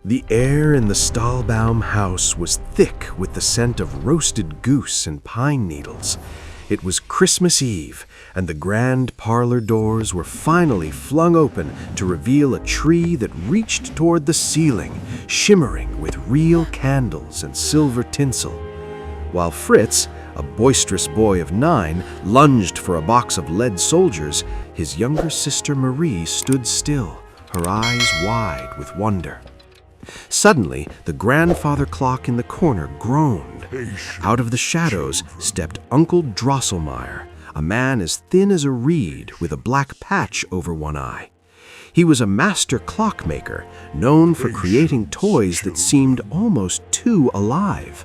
The air in the Stahlbaum house was thick with the scent of roasted goose and pine needles. It was Christmas Eve, and the grand parlor doors were finally flung open to reveal a tree that reached toward the ceiling, shimmering with real candles and silver tinsel. While Fritz, a boisterous boy of 9, lunged for a box of lead soldiers, his younger sister Marie stood still, her eyes wide with wonder. Suddenly, the grandfather clock in the corner groaned. Out of the shadows stepped Uncle Drosselmeyer, a man as thin as a reed with a black patch over one eye. He was a master clockmaker, known for creating toys that seemed almost too alive.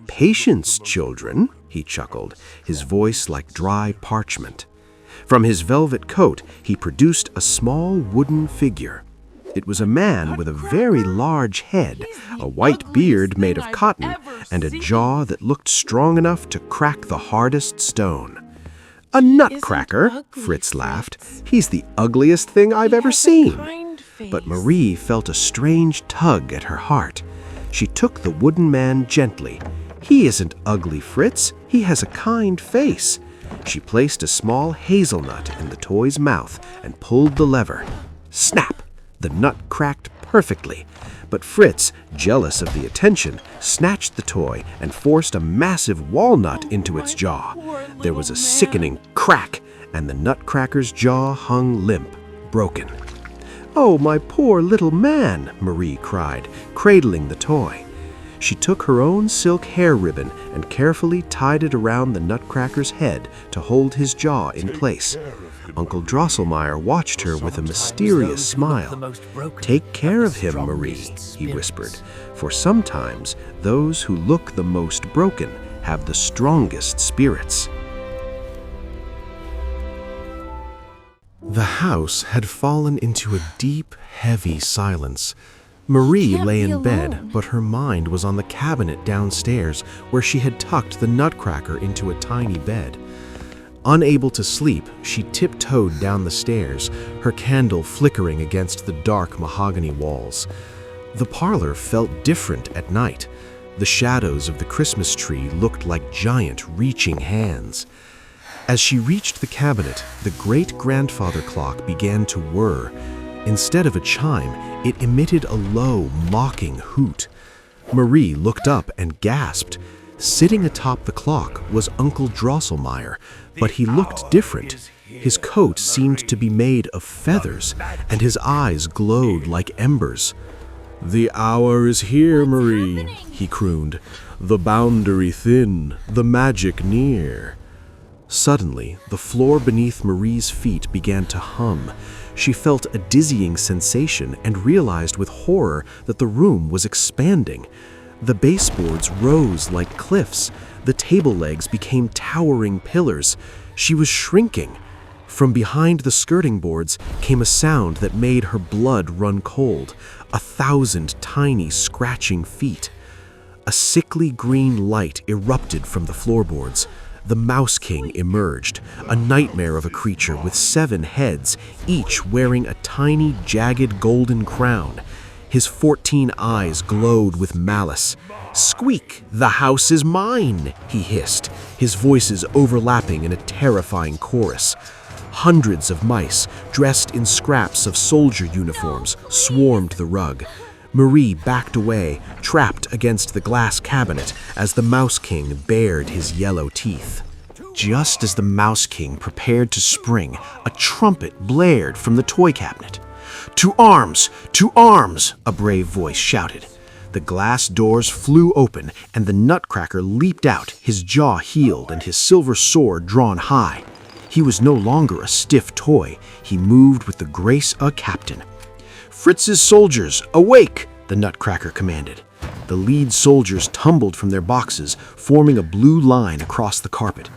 "Patience, children," he chuckled, his voice like dry parchment. From his velvet coat, he produced a small wooden figure. It was a man with a very large head, a white beard made of cotton, and a jaw that looked strong enough to crack the hardest stone. "A nutcracker," Fritz laughed. "He's the ugliest thing I've ever seen." But Marie felt a strange tug at her heart. She took the wooden man gently. "He isn't ugly, Fritz. He has a kind face." She placed a small hazelnut in the toy's mouth and pulled the lever. Snap! The nut cracked perfectly, but Fritz, jealous of the attention, snatched the toy and forced a massive walnut into its jaw. There was a sickening crack, and the nutcracker's jaw hung limp, broken. "Oh, my poor little man," Marie cried, cradling the toy. She took her own silk hair ribbon and carefully tied it around the nutcracker's head to hold his jaw in place. Uncle Drosselmeyer watched her with a mysterious smile. "Take care of him, Marie," he whispered, "for sometimes those who look the most broken have the strongest spirits." The house had fallen into a deep, heavy silence. Marie lay in bed, but her mind was on the cabinet downstairs where she had tucked the nutcracker into a tiny bed. Unable to sleep, she tiptoed down the stairs, her candle flickering against the dark mahogany walls. The parlor felt different at night. The shadows of the Christmas tree looked like giant, reaching hands. As she reached the cabinet, the great-grandfather clock began to whir. Instead of a chime, it emitted a low, mocking hoot. Marie looked up and gasped. Sitting atop the clock was Uncle Drosselmeyer, but he looked different. His coat seemed to be made of feathers, and his eyes glowed like embers. "The hour is here, Marie," he crooned. "The boundary thin, the magic near." Suddenly, the floor beneath Marie's feet began to hum. She felt a dizzying sensation and realized with horror that the room was expanding. The baseboards rose like cliffs. The table legs became towering pillars. She was shrinking. From behind the skirting boards came a sound that made her blood run cold. 1,000 tiny scratching feet. A sickly green light erupted from the floorboards. The Mouse King emerged, a nightmare of a creature with 7 heads, each wearing a tiny, jagged golden crown. His 14 eyes glowed with malice. "Squeak, the house is mine," he hissed, his voices overlapping in a terrifying chorus. Hundreds of mice, dressed in scraps of soldier uniforms, swarmed the rug. Marie backed away, trapped against the glass cabinet as the Mouse King bared his yellow teeth. Just as the Mouse King prepared to spring, a trumpet blared from the toy cabinet. "To arms! To arms!" a brave voice shouted. The glass doors flew open, and the Nutcracker leaped out, his jaw heeled and his silver sword drawn high. He was no longer a stiff toy. He moved with the grace of a captain. "Fritz's soldiers, awake!" the Nutcracker commanded. The lead soldiers tumbled from their boxes, forming a blue line across the carpet.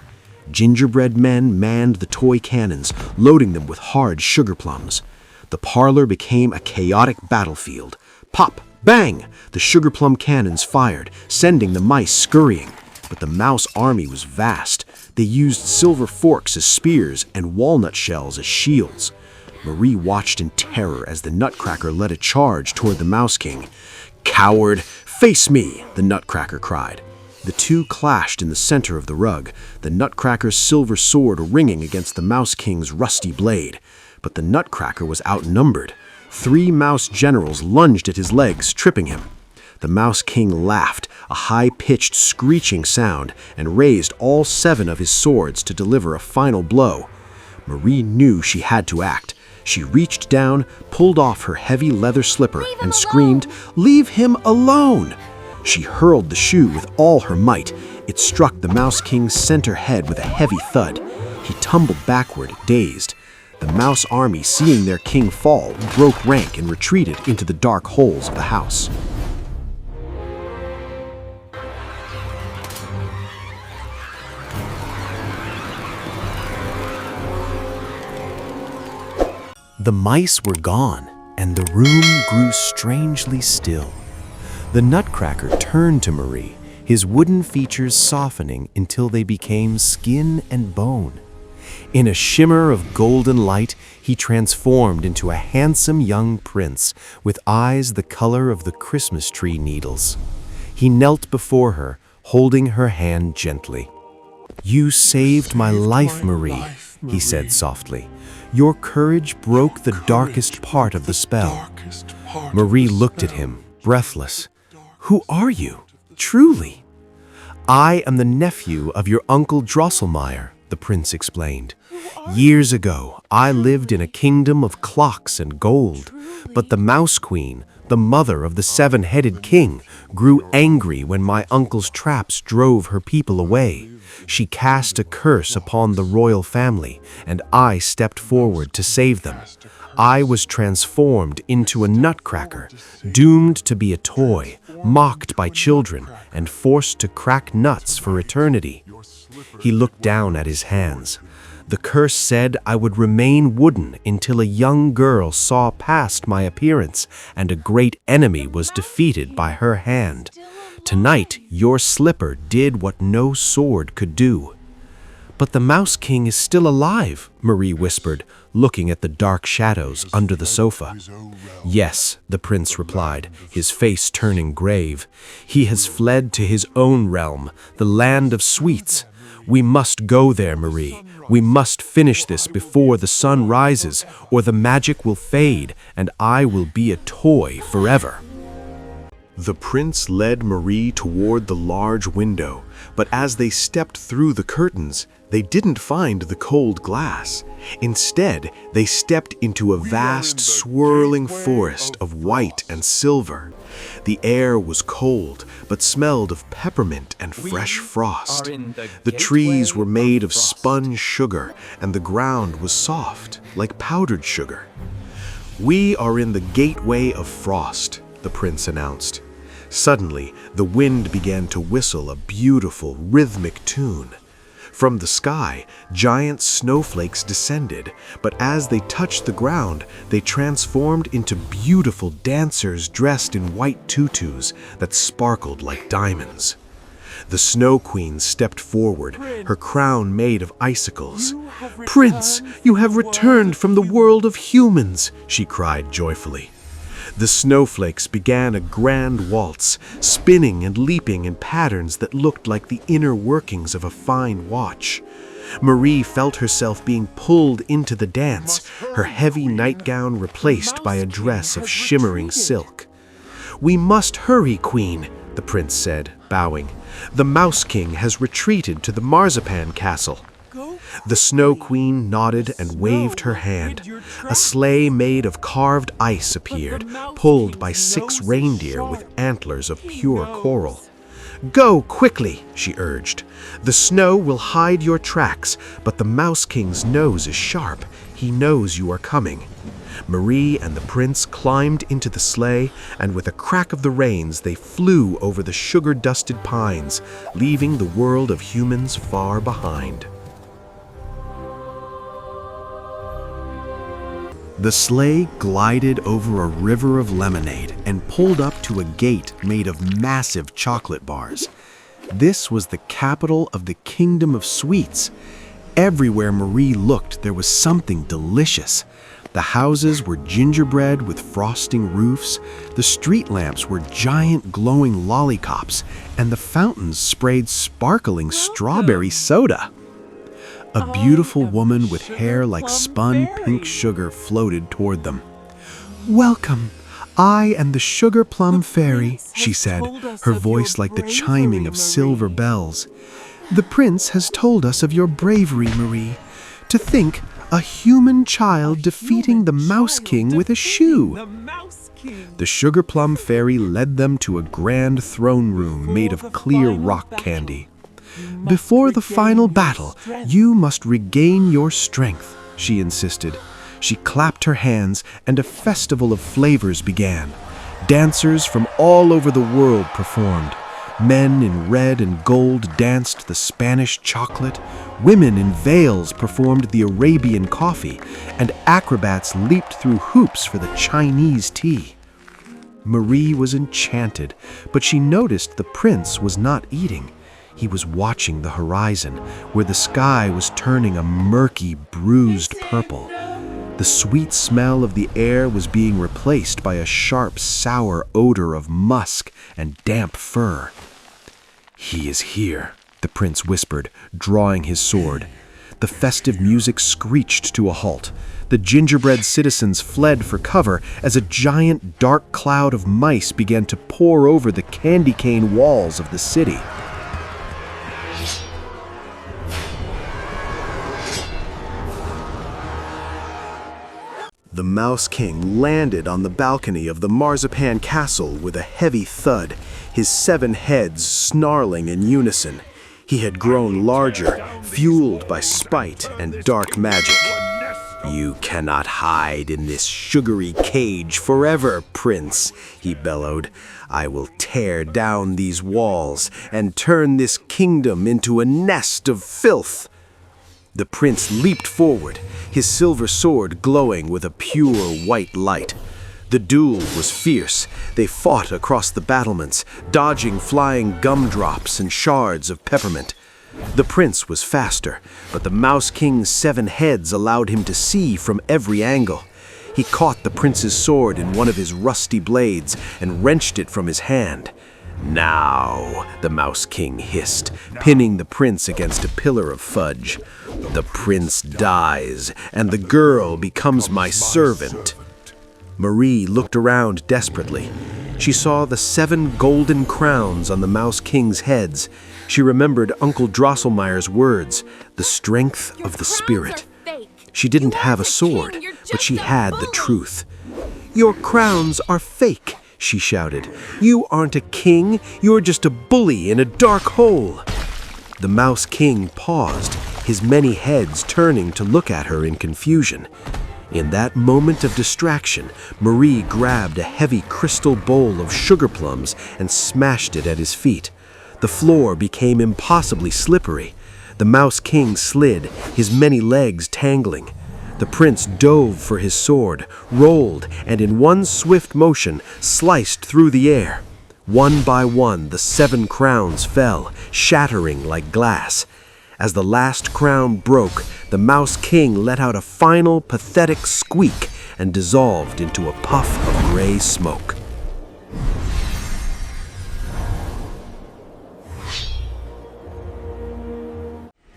Gingerbread men manned the toy cannons, loading them with hard sugar plums. The parlor became a chaotic battlefield. Pop! Bang! The sugar plum cannons fired, sending the mice scurrying. But the mouse army was vast. They used silver forks as spears and walnut shells as shields. Marie watched in terror as the Nutcracker led a charge toward the Mouse King. "Coward, face me!" the Nutcracker cried. The two clashed in the center of the rug, the Nutcracker's silver sword ringing against the Mouse King's rusty blade. But the Nutcracker was outnumbered. 3 mouse generals lunged at his legs, tripping him. The Mouse King laughed, a high-pitched screeching sound, and raised all 7 of his swords to deliver a final blow. Marie knew she had to act. She reached down, pulled off her heavy leather slipper, and screamed, "Leave him alone!" She hurled the shoe with all her might. It struck the Mouse King's center head with a heavy thud. He tumbled backward, dazed. The Mouse army, seeing their king fall, broke rank and retreated into the dark holes of the house. The mice were gone, and the room grew strangely still. The Nutcracker turned to Marie, his wooden features softening until they became skin and bone. In a shimmer of golden light, he transformed into a handsome young prince with eyes the color of the Christmas tree needles. He knelt before her, holding her hand gently. "You saved my life, Marie," he said softly. "Your courage broke the darkest part of the spell." Marie looked at him, breathless. "Who are you, truly?" "I am the nephew of your uncle Drosselmeyer," the prince explained. "Years ago, I lived in a kingdom of clocks and gold, but the Mouse Queen, the mother of the 7-headed king, grew angry when my uncle's traps drove her people away. She cast a curse upon the royal family, and I stepped forward to save them. I was transformed into a Nutcracker, doomed to be a toy, mocked by children, and forced to crack nuts for eternity." He looked down at his hands. "The curse said I would remain wooden until a young girl saw past my appearance, and a great enemy was defeated by her hand. Tonight, your slipper did what no sword could do." "But the Mouse King is still alive," Marie whispered, looking at the dark shadows under the sofa. "Yes," the prince replied, his face turning grave. "He has fled to his own realm, the land of sweets. We must go there, Marie. We must finish this before the sun rises, or the magic will fade, and I will be a toy forever." The prince led Marie toward the large window, but as they stepped through the curtains, they didn't find the cold glass. Instead, they stepped into a vast, swirling forest of white and silver. The air was cold, but smelled of peppermint and fresh frost. The trees were made of spun sugar, and the ground was soft, like powdered sugar. "We are in the Gateway of Frost," the prince announced. Suddenly, the wind began to whistle a beautiful, rhythmic tune. From the sky, giant snowflakes descended, but as they touched the ground, they transformed into beautiful dancers dressed in white tutus that sparkled like diamonds. The Snow Queen stepped forward, her crown made of icicles. "Prince, you have returned from the world of humans," she cried joyfully. The snowflakes began a grand waltz, spinning and leaping in patterns that looked like the inner workings of a fine watch. Marie felt herself being pulled into the dance, her heavy nightgown replaced by a dress of shimmering silk. "We must hurry, Queen," the prince said, bowing. "The Mouse King has retreated to the Marzipan Castle." The Snow Queen nodded and waved her hand. A sleigh made of carved ice appeared, pulled by 6 reindeer with antlers of pure coral. "Go quickly," she urged. "The snow will hide your tracks, but the Mouse King's nose is sharp. He knows you are coming." Marie and the prince climbed into the sleigh, and with a crack of the reins they flew over the sugar-dusted pines, leaving the world of humans far behind. The sleigh glided over a river of lemonade and pulled up to a gate made of massive chocolate bars. This was the capital of the Kingdom of Sweets. Everywhere Marie looked, there was something delicious. The houses were gingerbread with frosting roofs, the street lamps were giant glowing lollipops, and the fountains sprayed sparkling strawberry soda. A beautiful woman with hair like spun pink sugar floated toward them. "Welcome, I am the Sugar Plum Fairy," she said, her voice like the chiming of silver bells. "The prince has told us of your bravery, Marie. To think, a human child defeating the Mouse King with a shoe." The Sugar Plum Fairy led them to a grand throne room made of clear rock candy. "Before the final battle, you must regain your strength," she insisted. She clapped her hands, and a festival of flavors began. Dancers from all over the world performed. Men in red and gold danced the Spanish chocolate, women in veils performed the Arabian coffee, and acrobats leaped through hoops for the Chinese tea. Marie was enchanted, but she noticed the prince was not eating. He was watching the horizon, where the sky was turning a murky, bruised purple. The sweet smell of the air was being replaced by a sharp, sour odor of musk and damp fur. "He is here," the prince whispered, drawing his sword. The festive music screeched to a halt. The gingerbread citizens fled for cover as a giant dark cloud of mice began to pour over the candy cane walls of the city. The Mouse King landed on the balcony of the Marzipan Castle with a heavy thud, his 7 heads snarling in unison. He had grown larger, fueled by spite and dark magic. "You cannot hide in this sugary cage forever, Prince," he bellowed. "I will tear down these walls and turn this kingdom into a nest of filth." The prince leaped forward, his silver sword glowing with a pure white light. The duel was fierce. They fought across the battlements, dodging flying gumdrops and shards of peppermint. The prince was faster, but the Mouse King's 7 heads allowed him to see from every angle. He caught the prince's sword in one of his rusty blades and wrenched it from his hand. "Now," the Mouse King hissed, pinning the prince against a pillar of fudge. "The prince dies, and the girl becomes my servant." Marie looked around desperately. She saw the 7 golden crowns on the Mouse King's heads. She remembered Uncle Drosselmeyer's words, "the strength of the spirit." She didn't have a sword, but she had the truth. "Your crowns are fake," she shouted. "You aren't a king, you're just a bully in a dark hole." The Mouse King paused, his many heads turning to look at her in confusion. In that moment of distraction, Marie grabbed a heavy crystal bowl of sugar plums and smashed it at his feet. The floor became impossibly slippery. The Mouse King slid, his many legs tangling. The prince dove for his sword, rolled, and in one swift motion sliced through the air. One by one, the 7 crowns fell, shattering like glass. As the last crown broke, the Mouse King let out a final, pathetic squeak and dissolved into a puff of gray smoke.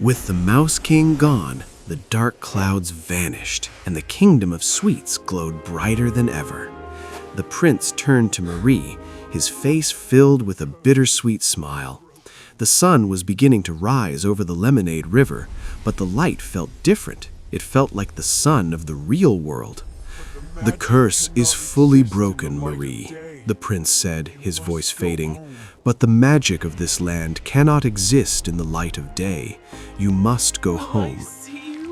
With the Mouse King gone, the dark clouds vanished, and the kingdom of sweets glowed brighter than ever. The prince turned to Marie, his face filled with a bittersweet smile. The sun was beginning to rise over the Lemonade River, but the light felt different. It felt like the sun of the real world. "The curse is fully broken, Marie," the prince said, his voice fading. "But the magic of this land cannot exist in the light of day. You must go home."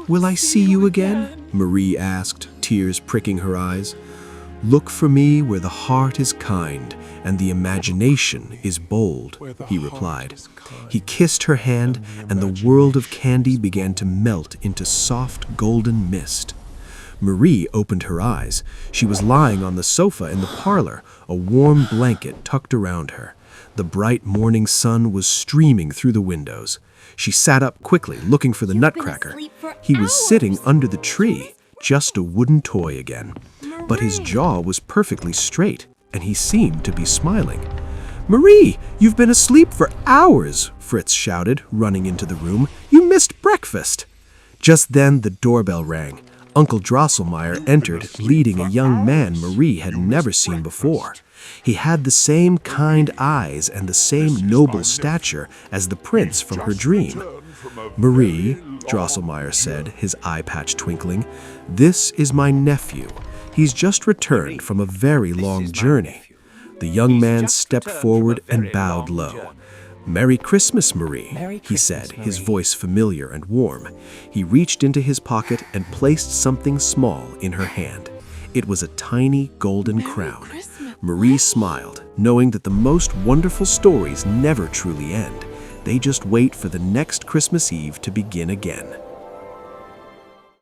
"Will I see you again?" Marie asked, tears pricking her eyes. "Look for me where the heart is kind and the imagination is bold," he replied. He kissed her hand, and the world of candy began to melt into soft golden mist. Marie opened her eyes. She was lying on the sofa in the parlor, a warm blanket tucked around her. The bright morning sun was streaming through the windows. She sat up quickly, looking for the Nutcracker. He was sitting under the tree, just a wooden toy again. But his jaw was perfectly straight, and he seemed to be smiling. "Marie, you've been asleep for hours," Fritz shouted, running into the room. "You missed breakfast." Just then the doorbell rang. Uncle Drosselmeyer entered, leading a young man Marie had never seen before. He had the same kind eyes and the same noble stature as the prince from her dream. "Marie," Drosselmeyer said, his eye patch twinkling, "this is my nephew. He's just returned from a very long journey." The young man stepped forward and bowed low. "Merry Christmas, Marie," he said, his voice familiar and warm. He reached into his pocket and placed something small in her hand. It was a tiny golden crown. Marie smiled, knowing that the most wonderful stories never truly end. They just wait for the next Christmas Eve to begin again.